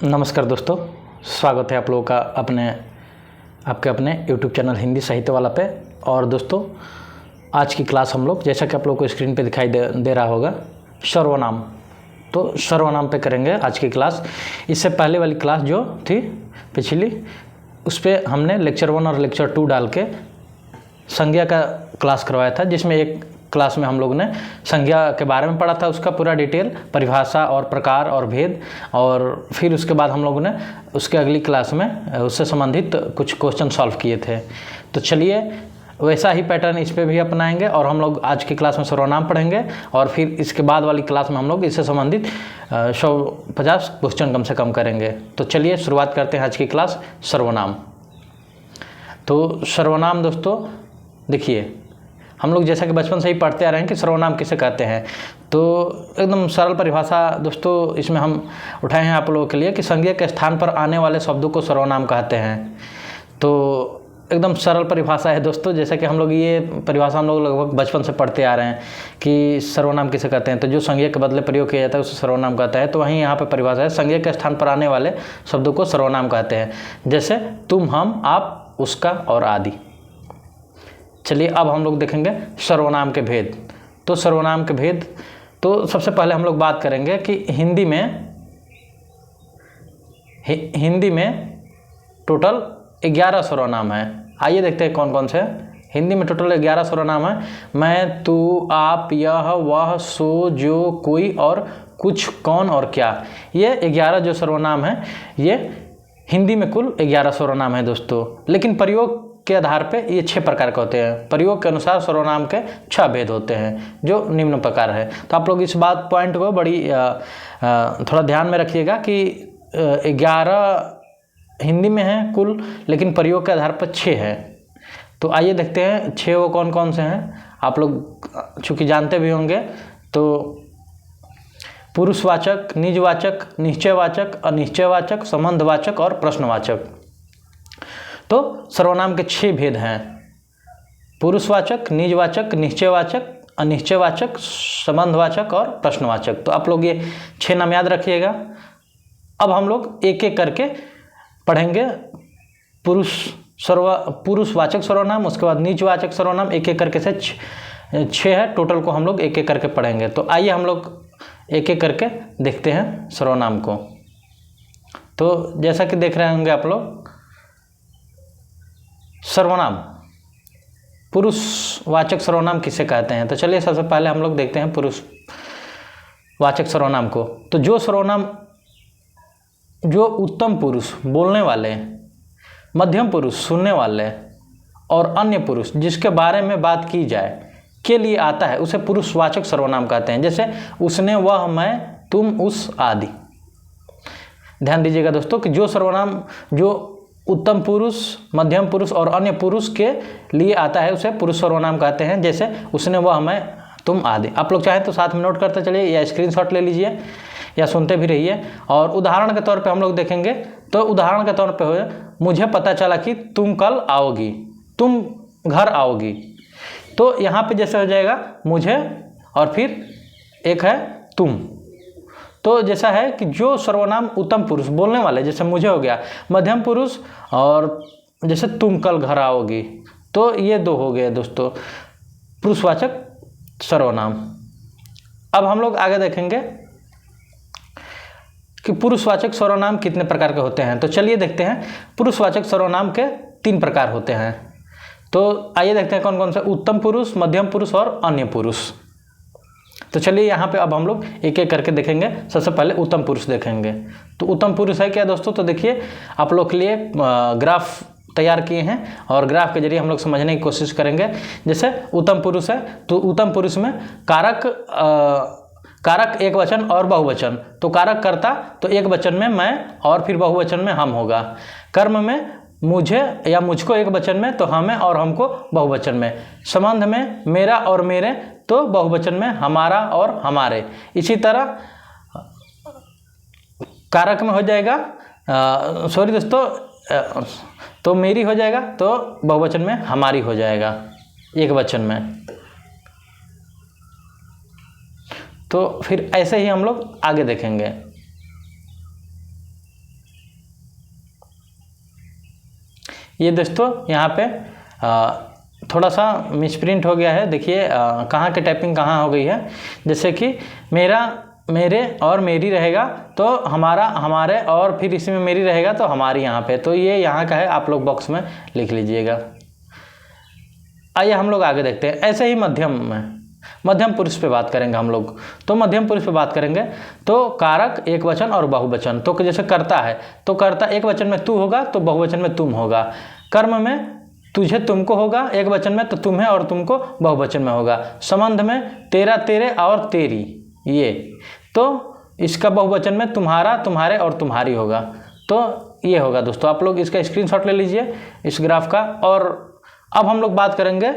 नमस्कार दोस्तों, स्वागत है आप लोगों का आपके अपने YouTube चैनल हिंदी साहित्य वाला पे। और दोस्तों, आज की क्लास हम लोग, जैसा कि आप लोगों को स्क्रीन पे दिखाई दे रहा होगा, सर्वनाम। तो सर्वनाम पे करेंगे आज की क्लास। इससे पहले वाली क्लास जो थी पिछली, उस पर हमने लेक्चर 1 और लेक्चर 2 डाल के संज्ञा का क्लास करवाया था, जिसमें एक क्लास में हम लोग ने संज्ञा के बारे में पढ़ा था, उसका पूरा डिटेल, परिभाषा और प्रकार और भेद। और फिर उसके बाद हम लोगों ने उसके अगली क्लास में उससे संबंधित कुछ क्वेश्चन सॉल्व किए थे। तो चलिए वैसा ही पैटर्न इस पे भी अपनाएंगे और हम लोग आज की क्लास में सर्वनाम पढ़ेंगे और फिर इसके बाद वाली क्लास में हम लोग इससे संबंधित 150 क्वेश्चन कम से कम करेंगे। तो चलिए शुरुआत करते हैं आज की क्लास सर्वनाम। तो सर्वनाम दोस्तों देखिए, हम लोग जैसा कि बचपन से ही पढ़ते आ रहे हैं कि सर्वनाम किसे कहते हैं। तो एकदम सरल परिभाषा दोस्तों इसमें हम उठाए हैं आप लोगों के लिए कि संज्ञा के स्थान पर आने वाले शब्दों को सर्वनाम कहते हैं। तो एकदम सरल परिभाषा है दोस्तों, जैसा कि हम लोग ये परिभाषा हम लोग लगभग बचपन से पढ़ते आ रहे हैं कि सर्वनाम किसे कहते हैं। तो जो संज्ञा के बदले प्रयोग किया जाता है उसे सर्वनाम कहता है। तो वहीं यहाँ पर परिभाषा है, संज्ञा के स्थान पर आने वाले शब्दों को सर्वनाम कहते हैं, जैसे तुम, हम, आप, उसका और आदि। चलिए अब हम लोग देखेंगे सर्वनाम के भेद। तो सर्वनाम के भेद, तो सबसे पहले हम लोग बात करेंगे कि हिंदी में टोटल 11 सर्वनाम है। आइए देखते हैं कौन कौन से। हिंदी में टोटल 11 सर्वनाम है। मैं, तू, आप, यह, वह, सो, जो, कोई और कुछ, कौन और क्या। ये 11 जो सर्वनाम है, ये हिंदी में कुल 11 सर्वनाम है दोस्तों। लेकिन प्रयोग के आधार पे ये 6 प्रकार के होते हैं। प्रयोग के अनुसार सर्वनाम के 6 भेद होते हैं जो निम्न प्रकार है। तो आप लोग इस पॉइंट को बड़ी थोड़ा ध्यान में रखिएगा कि 11 हिंदी में है कुल, लेकिन प्रयोग के आधार पर 6 है। तो आइए देखते हैं 6 वो कौन कौन से हैं। आप लोग चूँकि जानते भी होंगे। तो पुरुषवाचक, निजवाचक, निश्चयवाचक, अनिश्चयवाचक, संबंधवाचक और प्रश्नवाचक। तो सर्वनाम के 6 भेद हैं: पुरुषवाचक, निजवाचक, निश्चयवाचक, अनिश्चयवाचक, संबंधवाचक और प्रश्नवाचक। तो आप लोग ये 6 नाम याद रखिएगा। अब हम लोग एक एक करके पढ़ेंगे। पुरुषवाचक सर्वनाम, उसके बाद निजवाचक सर्वनाम, एक एक करके से 6 है टोटल को हम लोग एक एक करके पढ़ेंगे। तो आइए हम लोग एक एक करके देखते हैं सर्वनाम को। तो जैसा कि देख रहे होंगे आप लोग, सर्वनाम, पुरुषवाचक सर्वनाम किसे कहते हैं। तो चलिए सबसे पहले हम लोग देखते हैं पुरुषवाचक सर्वनाम को। तो जो सर्वनाम जो उत्तम पुरुष बोलने वाले, मध्यम पुरुष सुनने वाले और अन्य पुरुष जिसके बारे में बात की जाए के लिए आता है उसे पुरुषवाचक सर्वनाम कहते हैं। जैसे उसने, वह, मैं, तुम, उस आदि। ध्यान दीजिएगा दोस्तों कि जो सर्वनाम जो उत्तम पुरुष, मध्यम पुरुष और अन्य पुरुष के लिए आता है उसे पुरुष सर्वनाम कहते हैं। जैसे उसने, वह, मैं, तुम आदि। आप लोग चाहें तो साथ में नोट करते चलिए या स्क्रीनशॉट ले लीजिए या सुनते भी रहिए। और उदाहरण के तौर पे हम लोग देखेंगे। तो उदाहरण के तौर पे हो, मुझे पता चला कि तुम कल आओगी, तुम घर आओगी। तो यहाँ पे जैसे हो जाएगा मुझे और फिर एक है तुम। तो जैसा है कि जो सर्वनाम उत्तम पुरुष बोलने वाले, जैसे मुझे हो गया, मध्यम पुरुष और जैसे तुम कल घर आओगी। तो ये 2 हो गए दोस्तों पुरुषवाचक सर्वनाम। अब हम लोग आगे देखेंगे कि पुरुषवाचक सर्वनाम कितने प्रकार के होते हैं। तो चलिए देखते हैं। पुरुषवाचक सर्वनाम के 3 प्रकार होते हैं। तो आइए देखते हैं कौन कौन से। उत्तम पुरुष, मध्यम पुरुष और अन्य पुरुष। तो चलिए यहाँ पे अब हम लोग एक एक करके देखेंगे। सबसे पहले उत्तम पुरुष देखेंगे। तो उत्तम पुरुष है क्या दोस्तों। तो देखिए आप लोग के लिए ग्राफ तैयार किए हैं और ग्राफ के जरिए हम लोग समझने की कोशिश करेंगे। जैसे उत्तम पुरुष है, तो उत्तम पुरुष में कारक एक वचन और बहुवचन। तो कारक कर्ता तो एक वचन में मैं और फिर बहुवचन में हम होगा। कर्म में मुझे या मुझको एक वचन में, तो हमें और हमको बहुवचन में। संबंध में मेरा और मेरे, तो बहुवचन में हमारा और हमारे। इसी तरह कारक में हो जाएगा, सॉरी दोस्तों, तो मेरी हो जाएगा, तो बहुवचन में हमारी हो जाएगा एक वचन में। तो फिर ऐसे ही हम लोग आगे देखेंगे। ये दोस्तों यहाँ पे थोड़ा सा मिसप्रिंट हो गया है। देखिए कहाँ की टाइपिंग कहाँ हो गई है। जैसे कि मेरा, मेरे और मेरी रहेगा तो हमारा, हमारे और फिर इसमें मेरी रहेगा तो हमारी यहाँ पे, तो ये यहाँ का है, आप लोग बॉक्स में लिख लीजिएगा। आइए हम लोग आगे देखते हैं। ऐसे ही मध्यम में, मध्यम पुरुष पे बात करेंगे हम लोग। तो मध्यम पुरुष पे बात करेंगे तो कारक एक वचन और बहुवचन। तो जैसे कर्ता है तो कर्ता एक वचन में तू होगा तो बहुवचन में तुम होगा। कर्म में तुझे तुमको होगा एक वचन में, तो तुम्हें और तुमको बहुवचन में होगा। संबंध में तेरा, तेरे और तेरी, ये तो इसका बहुवचन में तुम्हारा, तुम्हारे और तुम्हारी होगा। तो ये होगा दोस्तों। आप लोग इसका स्क्रीनशॉट ले लीजिए इस ग्राफ का। और अब हम लोग बात करेंगे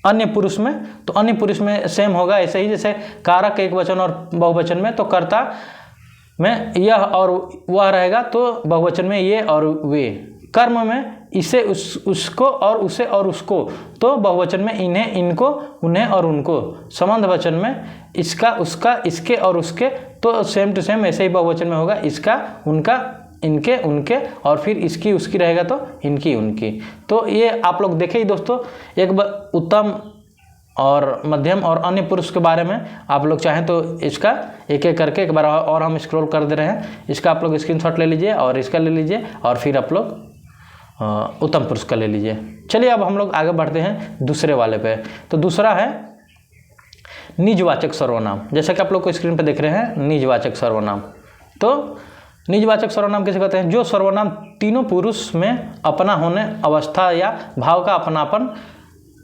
अन्य पुरुष में। तो अन्य पुरुष में सेम होगा ऐसे ही, जैसे कारक एक वचन और बहुवचन में, तो कर्ता में यह और वह रहेगा तो बहुवचन में ये और वे। कर्म में इसे, उसको और उसे और उसको, तो बहुवचन में इन्हें, इनको, उन्हें और उनको। संबंध वचन में इसका, उसका, इसके और उसके, तो सेम टू सेम ऐसे ही बहुवचन में होगा। इसका, उनका, इनके, उनके, और फिर इसकी, उसकी रहेगा तो इनकी, उनकी। तो ये आप लोग देखे ही दोस्तों, एक उत्तम और मध्यम और अन्य पुरुष के बारे में। आप लोग चाहें तो इसका एक एक करके एक बार और हम स्क्रॉल कर दे रहे हैं। इसका आप लोग स्क्रीनशॉट ले लीजिए और इसका ले लीजिए और फिर आप लोग उत्तम पुरुष का ले लीजिए। चलिए अब हम लोग आगे बढ़ते हैं दूसरे वाले पे। तो दूसरा है निजवाचक सर्वनाम। जैसा कि आप लोग को स्क्रीन पे देख रहे हैं, निजवाचक सर्वनाम। तो निजवाचक सर्वनाम किसे कहते हैं? जो सर्वनाम तीनों पुरुष में अपना होने, अवस्था या भाव का अपनापन,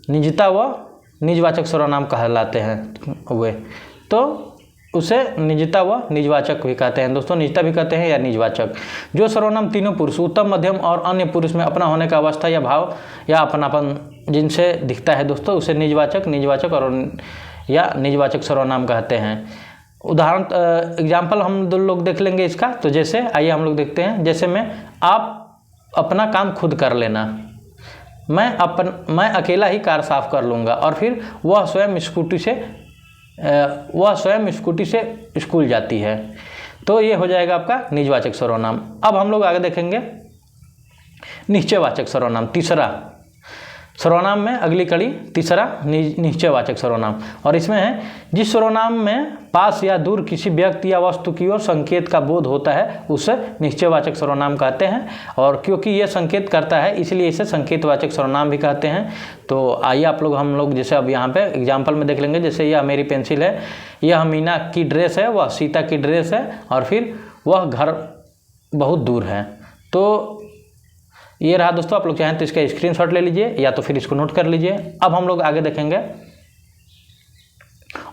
निजता व निजवाचक सर्वनाम कहलाते हैं वे। तो उसे निजता व निजवाचक भी कहते हैं दोस्तों। निजता भी कहते हैं या निजवाचक। जो सर्वनाम तीनों पुरुष, उत्तम, मध्यम और अन्य पुरुष में अपना होने का अवस्था या भाव या अपनापन जिनसे दिखता है दोस्तों, उसे निजवाचक, निजवाचक और या निजवाचक सर्वनाम कहते हैं। उदाहरण एग्जाम्पल हम दो लोग देख लेंगे इसका। तो जैसे आइए हम लोग देखते हैं। जैसे में आप अपना काम खुद कर लेना, मैं अकेला ही कार साफ कर लूँगा, और फिर वह स्वयं स्कूटी से स्कूल जाती है। तो ये हो जाएगा आपका निजवाचक सर्वनाम। अब हम लोग आगे देखेंगे निश्चयवाचक सर्वनाम। तीसरा सर्वनाम में अगली कड़ी, तीसरा निश्चयवाचक सर्वनाम। और इसमें है जिस सर्वनाम में पास या दूर किसी व्यक्ति या वस्तु की ओर संकेत का बोध होता है उसे निश्चयवाचक सर्वनाम कहते हैं। और क्योंकि यह संकेत करता है इसलिए इसे संकेतवाचक सर्वनाम भी कहते हैं। तो आइए हम लोग जैसे अब यहाँ पे एग्जाम्पल में देख लेंगे। जैसे यह मेरी पेंसिल है, यह मीना की ड्रेस है, वह सीता की ड्रेस है, और फिर वह घर बहुत दूर है। तो ये रहा दोस्तों। आप लोग चाहें तो इसका स्क्रीनशॉट ले लीजिए या तो फिर इसको नोट कर लीजिए। अब हम लोग आगे देखेंगे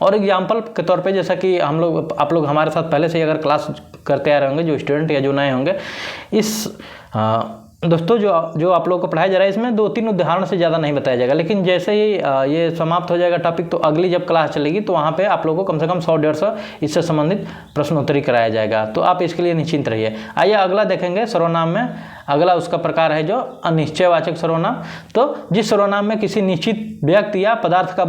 और एग्जाम्पल के तौर पे, जैसा कि आप लोग हमारे साथ पहले से ही अगर क्लास करते आ रहे होंगे, जो स्टूडेंट या जो नए होंगे, इस दोस्तों जो आप लोगों को पढ़ाया जा रहा है इसमें 2-3 उदाहरण से ज़्यादा नहीं बताया जाएगा। लेकिन जैसे ही ये समाप्त हो जाएगा टॉपिक, तो अगली जब क्लास चलेगी तो वहाँ पे आप लोगों को कम से कम 100-150 इससे संबंधित प्रश्नोत्तरी कराया जाएगा। तो आप इसके लिए निश्चिंत रहिए। आइए अगला देखेंगे सर्वनाम में। अगला उसका प्रकार है जो अनिश्चयवाचक सर्वनाम। तो जिस सर्वनाम में किसी निश्चित व्यक्ति या पदार्थ का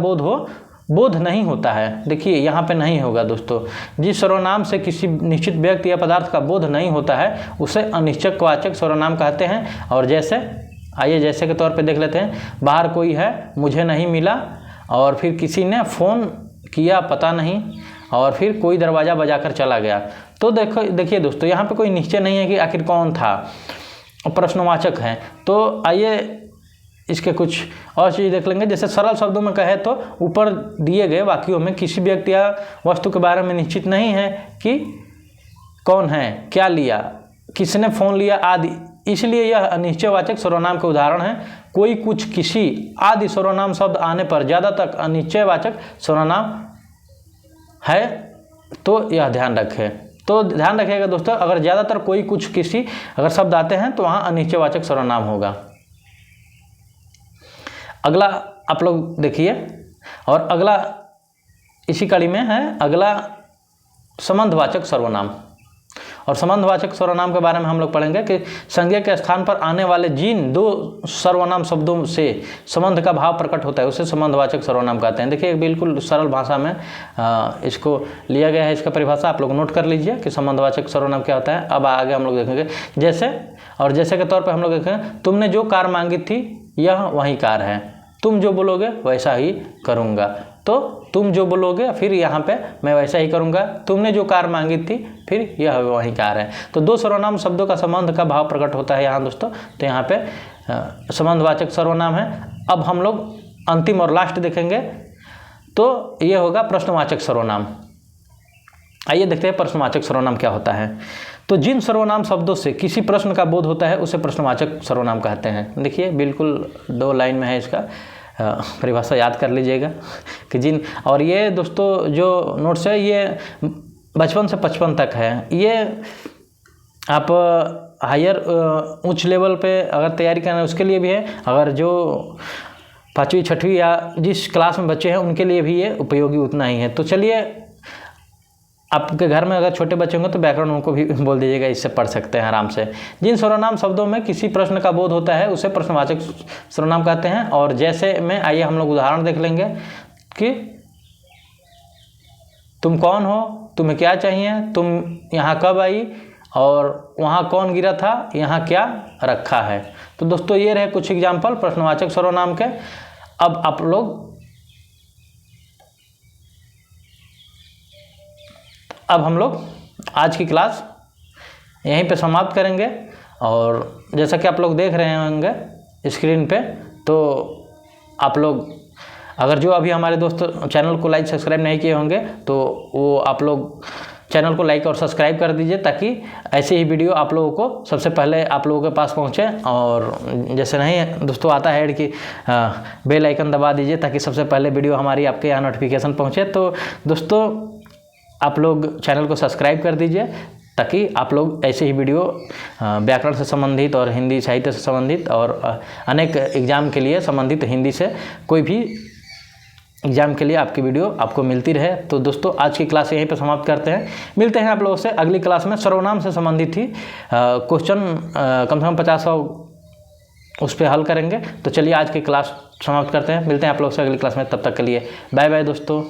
बोध नहीं होता है। देखिए यहाँ पे नहीं होगा दोस्तों। जिस सर्वनाम से किसी निश्चित व्यक्ति या पदार्थ का बोध नहीं होता है उसे अनिश्चयवाचक सर्वनाम कहते हैं। और जैसे के तौर पे देख लेते हैं। बाहर कोई है, मुझे नहीं मिला, और फिर किसी ने फ़ोन किया, पता नहीं, और फिर कोई दरवाज़ा बजाकर चला गया। तो देखिए दोस्तों, यहाँ पे कोई निश्चय नहीं है कि आखिर कौन था, प्रश्नवाचक है। तो आइए इसके कुछ और चीज़ देख लेंगे। जैसे सरल शब्दों में कहे तो ऊपर दिए गए वाक्यों में किसी व्यक्ति या वस्तु के बारे में निश्चित नहीं है कि कौन है, क्या लिया, किसने फ़ोन लिया आदि, इसलिए यह अनिश्चयवाचक सर्वनाम के उदाहरण है। कोई, कुछ, किसी आदि सर्वनाम शब्द आने पर ज़्यादातर अनिश्चयवाचक सर्वनाम है। तो यह ध्यान रखें। तो ध्यान रखिएगा दोस्तों, अगर ज़्यादातर कोई, कुछ, किसी अगर शब्द आते हैं तो वहाँ अनिश्चयवाचक सर्वनाम होगा। अगला आप लोग देखिए, और अगला इसी कड़ी में है अगला संबंधवाचक सर्वनाम। और संबंधवाचक सर्वनाम के बारे में हम लोग पढ़ेंगे कि संज्ञा के स्थान पर आने वाले जिन दो सर्वनाम शब्दों से संबंध का भाव प्रकट होता है उसे संबंधवाचक सर्वनाम कहते हैं। देखिए बिल्कुल सरल भाषा में इसको लिया गया है, इसका परिभाषा आप लोग नोट कर लीजिए कि संबंधवाचक सर्वनाम क्या होता है। अब आगे हम लोग देखेंगे जैसे के तौर पर हम लोग देखेंगे, तुमने जो कार मांगी थी यह वही कार है, तुम जो बोलोगे वैसा ही करूँगा। तो तुम जो बोलोगे फिर यहाँ पे मैं वैसा ही करूँगा, तुमने जो कार मांगी थी फिर यह वही कार है। तो दो सर्वनाम शब्दों का संबंध का भाव प्रकट होता है यहाँ दोस्तों, तो यहाँ पे संबंधवाचक सर्वनाम है। अब हम लोग अंतिम और लास्ट देखेंगे, तो ये होगा प्रश्नवाचक सर्वनाम। आइए देखते हैं प्रश्नवाचक सर्वनाम क्या होता है। तो जिन सर्वनाम शब्दों से किसी प्रश्न का बोध होता है उसे प्रश्नवाचक सर्वनाम कहते हैं। देखिए बिल्कुल 2 लाइन में है, इसका परिभाषा याद कर लीजिएगा कि जिन, और ये दोस्तों जो नोट्स है ये 55 से 55 तक है। ये आप हायर उच्च लेवल पे अगर तैयारी करना है उसके लिए भी है, अगर जो 5वीं 6वीं या जिस क्लास में बच्चे हैं उनके लिए भी ये उपयोगी उतना ही है। तो चलिए, आपके घर में अगर छोटे बच्चे होंगे तो व्याकरण उनको भी बोल दीजिएगा, इससे पढ़ सकते हैं आराम से। जिन सर्वनाम शब्दों में किसी प्रश्न का बोध होता है उसे प्रश्नवाचक सर्वनाम कहते हैं। और जैसे में आइए हम लोग उदाहरण देख लेंगे कि तुम कौन हो, तुम्हें क्या चाहिए, तुम यहाँ कब आई, और वहाँ कौन गिरा था, यहाँ क्या रखा है। तो दोस्तों ये रहे कुछ एग्जाम्पल प्रश्नवाचक सर्वनाम के। अब आप लोग अब हम लोग आज की क्लास यहीं पे समाप्त करेंगे। और जैसा कि आप लोग देख रहे होंगे स्क्रीन पे, तो आप लोग अगर जो अभी हमारे दोस्त चैनल को लाइक सब्सक्राइब नहीं किए होंगे तो वो आप लोग चैनल को लाइक और सब्सक्राइब कर दीजिए, ताकि ऐसे ही वीडियो आप लोगों को सबसे पहले आप लोगों के पास पहुंचे। और जैसे नहीं दोस्तों आता है कि बेल आइकन दबा दीजिए ताकि सबसे पहले वीडियो हमारी आपके यहाँ नोटिफिकेशन पहुंचे। तो दोस्तों आप लोग चैनल को सब्सक्राइब कर दीजिए ताकि आप लोग ऐसे ही वीडियो व्याकरण से संबंधित और हिंदी साहित्य से संबंधित और अनेक एग्ज़ाम के लिए संबंधित हिंदी से कोई भी एग्ज़ाम के लिए आपकी वीडियो आपको मिलती रहे। तो दोस्तों आज की क्लास यहीं पर समाप्त करते हैं, मिलते हैं आप लोगों से अगली क्लास में। सर्वनाम से संबंधित ही क्वेश्चन कम से कम 50 उस पर हल करेंगे। तो चलिए आज की क्लास समाप्त करते हैं, मिलते हैं आप लोगों से अगली क्लास में। तब तक के लिए बाय बाय दोस्तों।